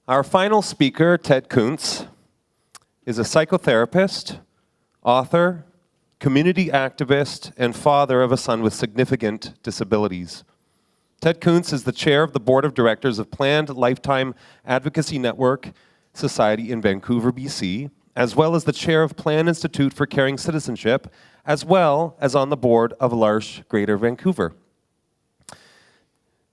Our final speaker, Ted Kuntz, is a psychotherapist, author, community activist, and father of a son with significant disabilities. Ted Kuntz is the chair of the board of directors of Planned Lifetime Advocacy Network Society in Vancouver, BC, as well as the chair of Plan Institute for Caring Citizenship, as well as on the board of L'Arche Greater Vancouver.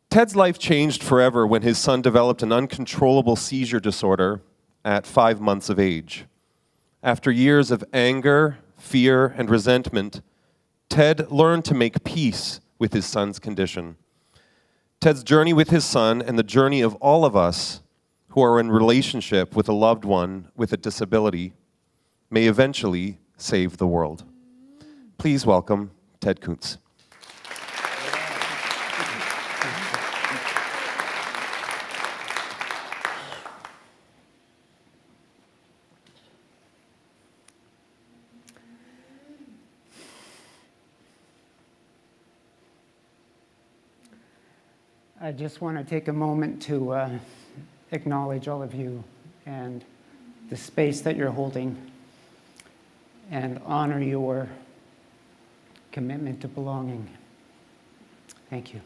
Ted's life changed forever when his son developed an uncontrollable seizure disorder at 5 months of age. After years of anger, fear, and resentment, Ted learned to make peace with his son's condition. Ted's journey with his son and the journey of all of us who are in relationship with a loved one with a disability may eventually save the world. Please welcome Ted Kuntz. I just want to take a moment to acknowledge all of you and the space that you're holding and honor your commitment to belonging. Thank you.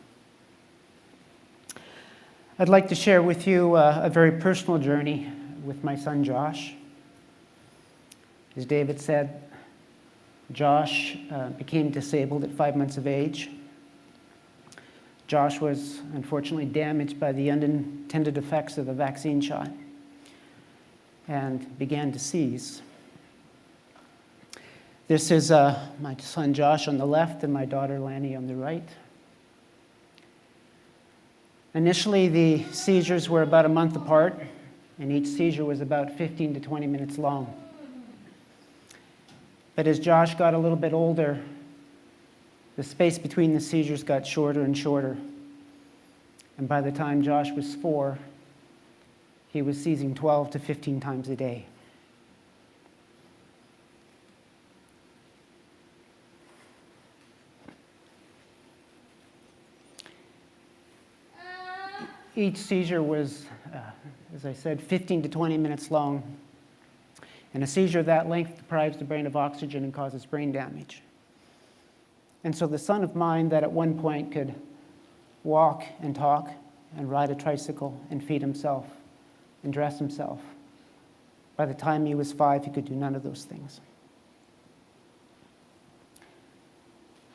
I'd like to share with you a very personal journey with my son Josh. As David said, Josh became disabled at 5 months of age. Josh was unfortunately damaged by the unintended effects of the vaccine shot and began to seize. This is my son Josh on the left and my daughter Lanny on the right. Initially, the seizures were about a month apart, and each seizure was about 15 to 20 minutes long. But as Josh got a little bit older, the space between the seizures got shorter and shorter. And by the time Josh was 4, he was seizing 12 to 15 times a day. Each seizure was, as I said, 15 to 20 minutes long. And a seizure of that length deprives the brain of oxygen and causes brain damage. And so the son of mine that at one point could walk and talk and ride a tricycle and feed himself and dress himself, by the time he was 5, he could do none of those things.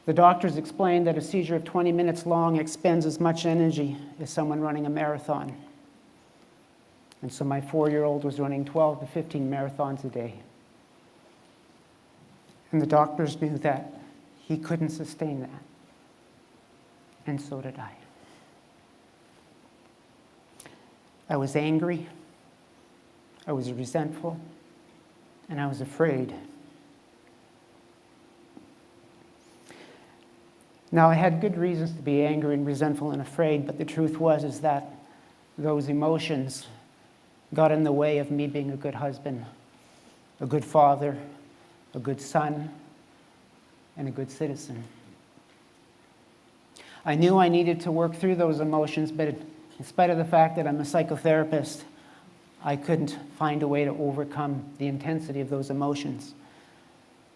The doctors explained that a seizure of 20 minutes long expends as much energy as someone running a marathon. And so my 4-year-old was running 12 to 15 marathons a day. And the doctors knew that he couldn't sustain that. And so did I. I was angry, I was resentful, and I was afraid. Now, I had good reasons to be angry and resentful and afraid, but the truth is that those emotions got in the way of me being a good husband, a good father, a good son, and a good citizen. I knew I needed to work through those emotions, but in spite of the fact that I'm a psychotherapist, I couldn't find a way to overcome the intensity of those emotions.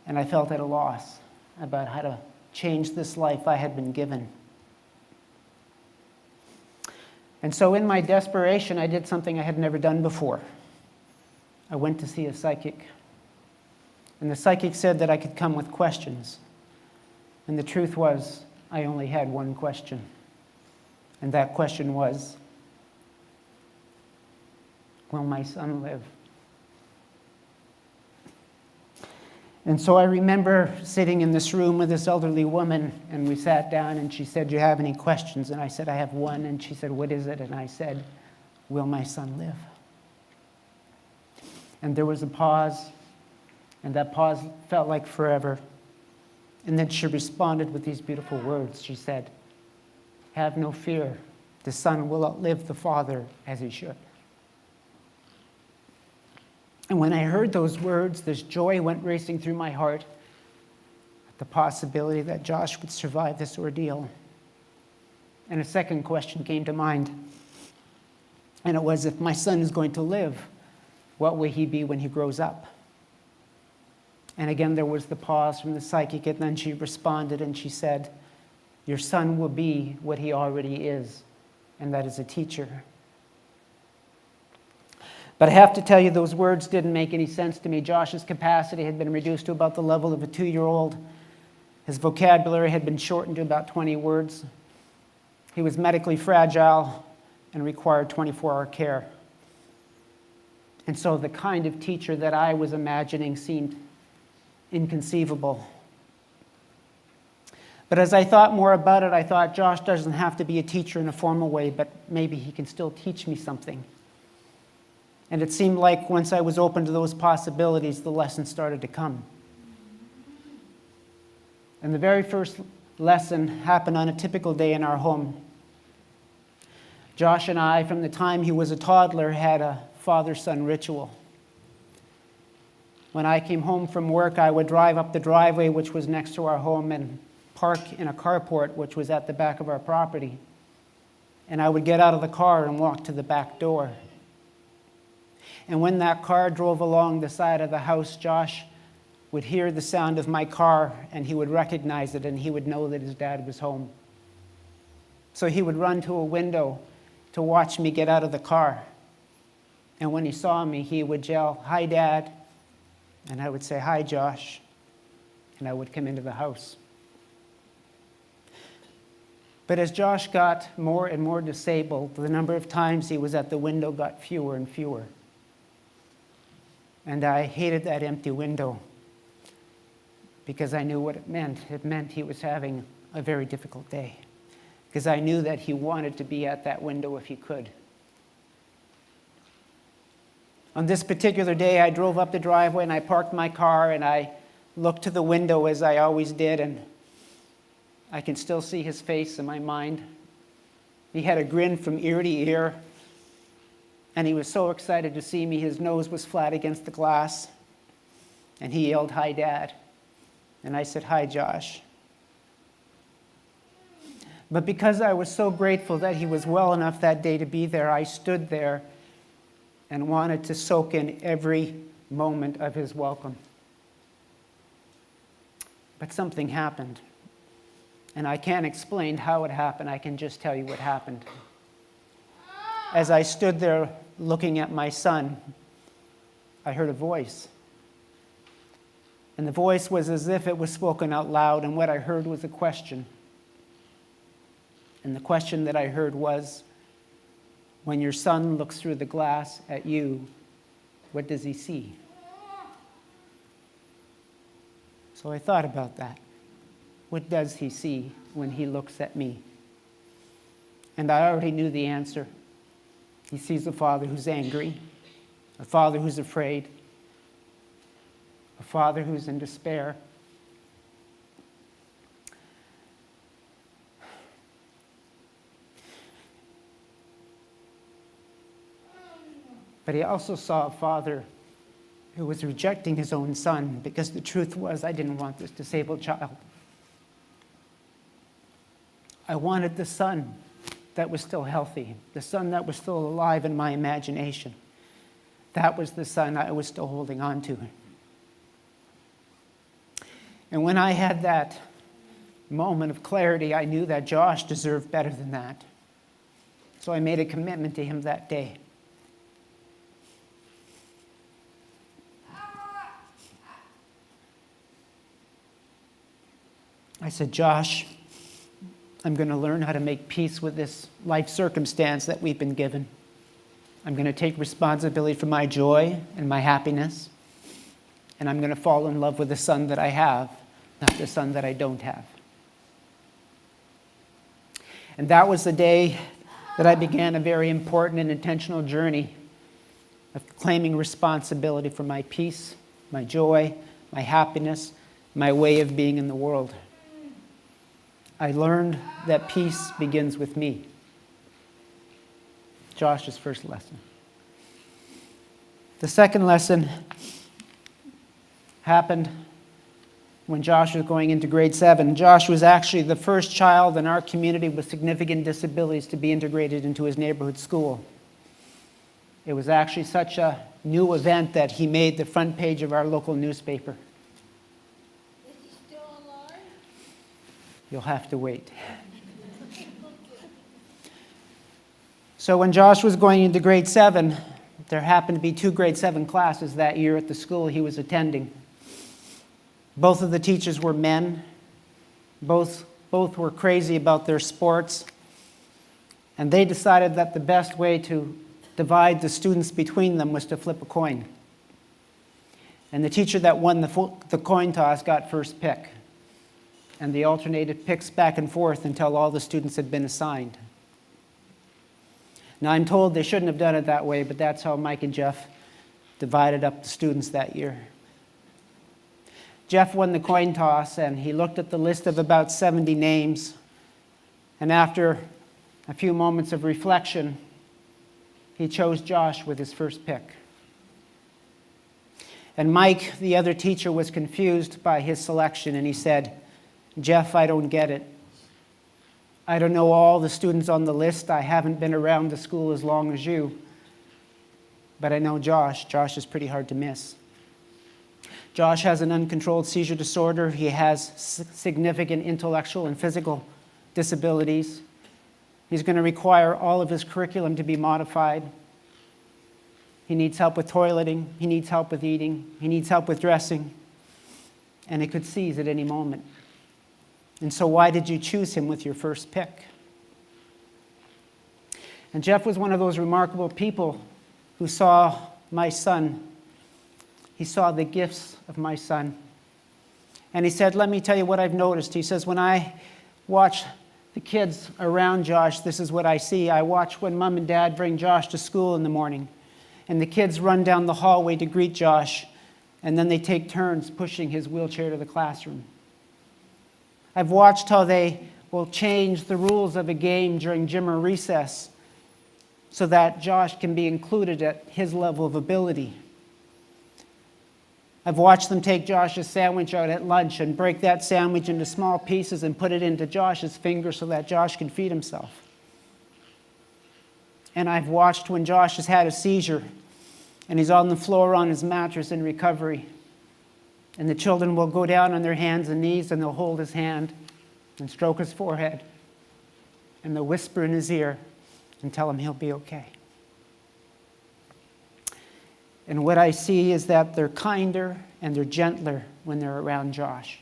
And I felt at a loss about how to change this life I had been given. And so in my desperation, I did something I had never done before. I went to see a psychic. And the psychic said that I could come with questions. And the truth was, I only had one question. And that question was, will my son live? And so I remember sitting in this room with this elderly woman, and we sat down, and she said, "Do you have any questions?" And I said, "I have one." And she said, "What is it?" And I said, "Will my son live?" And there was a pause, and that pause felt like forever. And then she responded with these beautiful words. She said, "Have no fear. The son will outlive the father as he should." And when I heard those words, this joy went racing through my heart at the possibility that Josh would survive this ordeal. And a second question came to mind. And it was, if my son is going to live, what will he be when he grows up? And again, there was the pause from the psychic, and then she responded and she said, your son will be what he already is, and that is a teacher. But I have to tell you, those words didn't make any sense to me. Josh's capacity had been reduced to about the level of a 2-year-old. His vocabulary had been shortened to about 20 words. He was medically fragile and required 24-hour care. And so the kind of teacher that I was imagining seemed inconceivable. But as I thought more about it, I thought, Josh doesn't have to be a teacher in a formal way, but maybe he can still teach me something. And it seemed like once I was open to those possibilities, the lessons started to come. And the very first lesson happened on a typical day in our home. Josh and I, from the time he was a toddler, had a father-son ritual. When I came home from work, I would drive up the driveway, which was next to our home, and park in a carport, which was at the back of our property. And I would get out of the car and walk to the back door. And when that car drove along the side of the house, Josh would hear the sound of my car, and he would recognize it, and he would know that his dad was home. So he would run to a window to watch me get out of the car. And when he saw me, he would yell, "Hi, Dad." And I would say, "Hi, Josh." And I would come into the house. But as Josh got more and more disabled, the number of times he was at the window got fewer and fewer. And I hated that empty window because I knew what it meant. It meant he was having a very difficult day, because I knew that he wanted to be at that window if he could. On this particular day, I drove up the driveway and I parked my car and I looked to the window as I always did, and I can still see his face in my mind. He had a grin from ear to ear, and he was so excited to see me. His nose was flat against the glass, and he yelled, "Hi, Dad." And I said, "Hi, Josh." But because I was so grateful that he was well enough that day to be there, I stood there and wanted to soak in every moment of his welcome. But something happened. And I can't explain how it happened. I can just tell you what happened. As I stood there looking at my son, I heard a voice. And the voice was as if it was spoken out loud, and what I heard was a question. And the question that I heard was, when your son looks through the glass at you, what does he see? So I thought about that. What does he see when he looks at me? And I already knew the answer. He sees a father who's angry, a father who's afraid, a father who's in despair. But he also saw a father who was rejecting his own son, because the truth was, I didn't want this disabled child. I wanted the son that was still healthy, the son that was still alive in my imagination. That was the son I was still holding on to. And when I had that moment of clarity, I knew that Josh deserved better than that. So I made a commitment to him that day. I said, "Josh, I'm going to learn how to make peace with this life circumstance that we've been given. I'm going to take responsibility for my joy and my happiness, and I'm going to fall in love with the son that I have, not the son that I don't have." And that was the day that I began a very important and intentional journey of claiming responsibility for my peace, my joy, my happiness, my way of being in the world. I learned that peace begins with me. Josh's first lesson. The second lesson happened when Josh was going into grade 7. Josh was actually the first child in our community with significant disabilities to be integrated into his neighborhood school. It was actually such a new event that he made the front page of our local newspaper. Is he still alive? You'll have to wait. So when Josh was going into grade 7, there happened to be 2 grade 7 classes that year at the school he was attending. Both of the teachers were men. Both were crazy about their sports. And they decided that the best way to divide the students between them was to flip a coin. And the teacher that won the coin toss got first pick. And they alternated picks back and forth until all the students had been assigned. Now, I'm told they shouldn't have done it that way, but that's how Mike and Jeff divided up the students that year. Jeff won the coin toss, and he looked at the list of about 70 names. And after a few moments of reflection, he chose Josh with his first pick. And Mike, the other teacher, was confused by his selection, and he said, "Jeff, I don't get it. I don't know all the students on the list. I haven't been around the school as long as you. But I know Josh. Josh is pretty hard to miss. Josh has an uncontrolled seizure disorder. He has significant intellectual and physical disabilities. He's going to require all of his curriculum to be modified. He needs help with toileting. He needs help with eating. He needs help with dressing. And it could seize at any moment. And so why did you choose him with your first pick?" And Jeff was one of those remarkable people who saw my son. He saw the gifts of my son. And he said, "Let me tell you what I've noticed." He says, "When I watch the kids around Josh, this is what I see. I watch when Mom and Dad bring Josh to school in the morning. And the kids run down the hallway to greet Josh. And then they take turns pushing his wheelchair to the classroom. I've watched how they will change the rules of a game during gym or recess so that Josh can be included at his level of ability. I've watched them take Josh's sandwich out at lunch and break that sandwich into small pieces and put it into Josh's finger so that Josh can feed himself. And I've watched when Josh has had a seizure and he's on the floor on his mattress in recovery. And the children will go down on their hands and knees and they'll hold his hand and stroke his forehead. And they'll whisper in his ear and tell him he'll be okay. And what I see is that they're kinder and they're gentler when they're around Josh.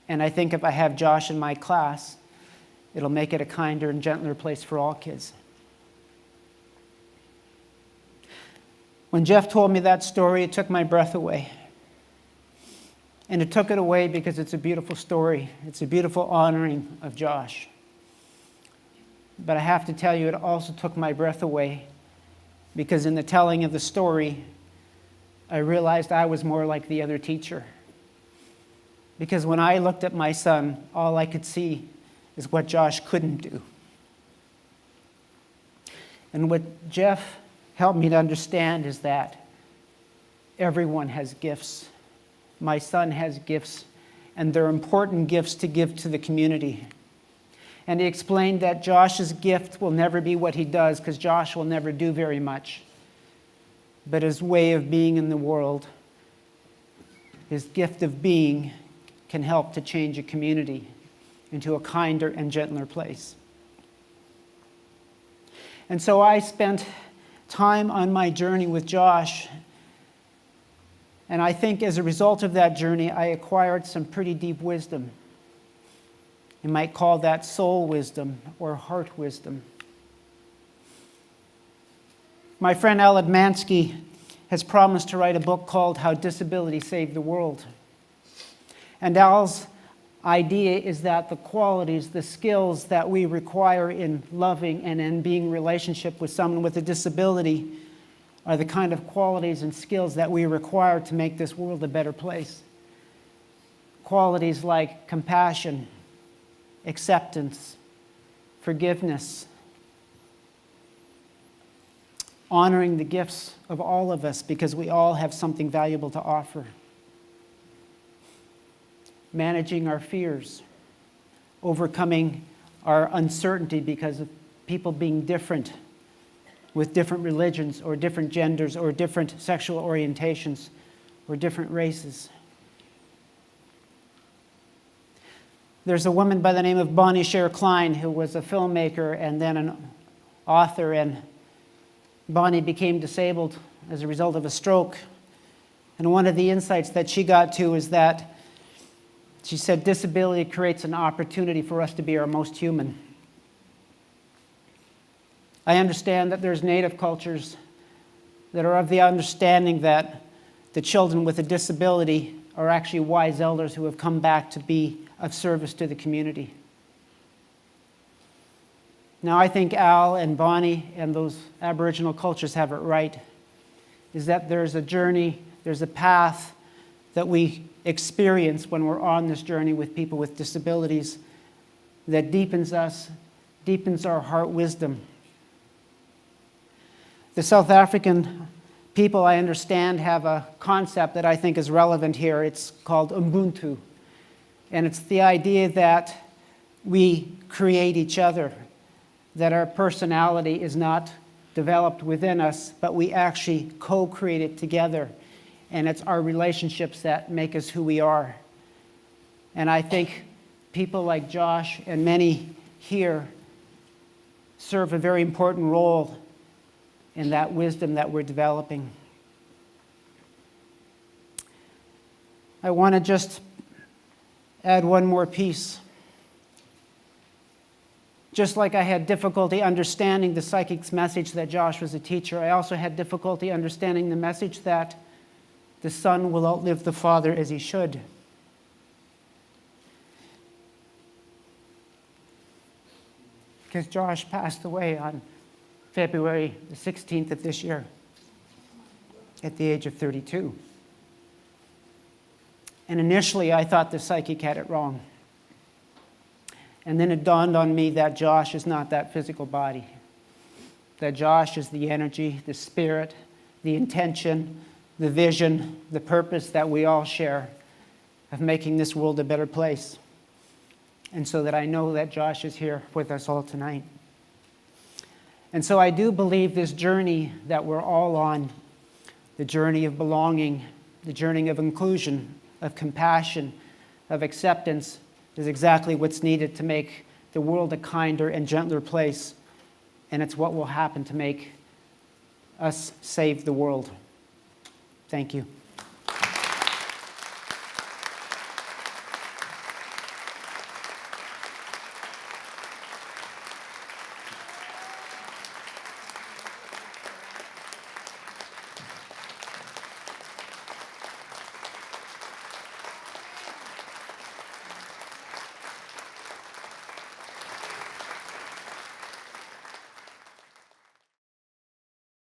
And I think if I have Josh in my class, it'll make it a kinder and gentler place for all kids. When Jeff told me that story, it took my breath away. And it took it away because it's a beautiful story. It's a beautiful honoring of Josh. But I have to tell you, it also took my breath away because in the telling of the story, I realized I was more like the other teacher. Because when I looked at my son, all I could see is what Josh couldn't do. And what Jeff helped me to understand is that everyone has gifts. My son has gifts, and they're important gifts to give to the community. And he explained that Josh's gift will never be what he does, because Josh will never do very much. But his way of being in the world, his gift of being, can help to change a community into a kinder and gentler place. And so I spent time on my journey with Josh. And I think as a result of that journey, I acquired some pretty deep wisdom. You might call that soul wisdom or heart wisdom. My friend Al Admansky has promised to write a book called How Disability Saved the World. And Al's idea is that the qualities, the skills that we require in loving and in being in relationship with someone with a disability are the kind of qualities and skills that we require to make this world a better place. Qualities like compassion, acceptance, forgiveness, honoring the gifts of all of us because we all have something valuable to offer. Managing our fears, overcoming our uncertainty because of people being different with different religions or different genders or different sexual orientations or different races. There's a woman by the name of Bonnie Scher Klein who was a filmmaker and then an author, and Bonnie became disabled as a result of a stroke. And one of the insights that she got to is that she said disability creates an opportunity for us to be our most human. I understand that there's Native cultures that are of the understanding that the children with a disability are actually wise elders who have come back to be of service to the community. Now, I think Al and Bonnie and those Aboriginal cultures have it right, is that there's a journey, there's a path that we experience when we're on this journey with people with disabilities that deepens us, deepens our heart wisdom. The South African people, I understand, have a concept that I think is relevant here. It's called Ubuntu. And it's the idea that we create each other, that our personality is not developed within us, but we actually co-create it together. And it's our relationships that make us who we are. And I think people like Josh and many here serve a very important role in that wisdom that we're developing. I want to just add one more piece. Just like I had difficulty understanding the psychic's message that Josh was a teacher, I also had difficulty understanding the message that the son will outlive the father as he should. Because Josh passed away on February the 16th of this year at the age of 32. And initially, I thought the psychic had it wrong. And then it dawned on me that Josh is not that physical body. That Josh is the energy, the spirit, the intention, the vision, the purpose that we all share of making this world a better place. And so that I know that Josh is here with us all tonight. And so I do believe this journey that we're all on, the journey of belonging, the journey of inclusion, of compassion, of acceptance, is exactly what's needed to make the world a kinder and gentler place. And it's what will happen to make us save the world. Thank you.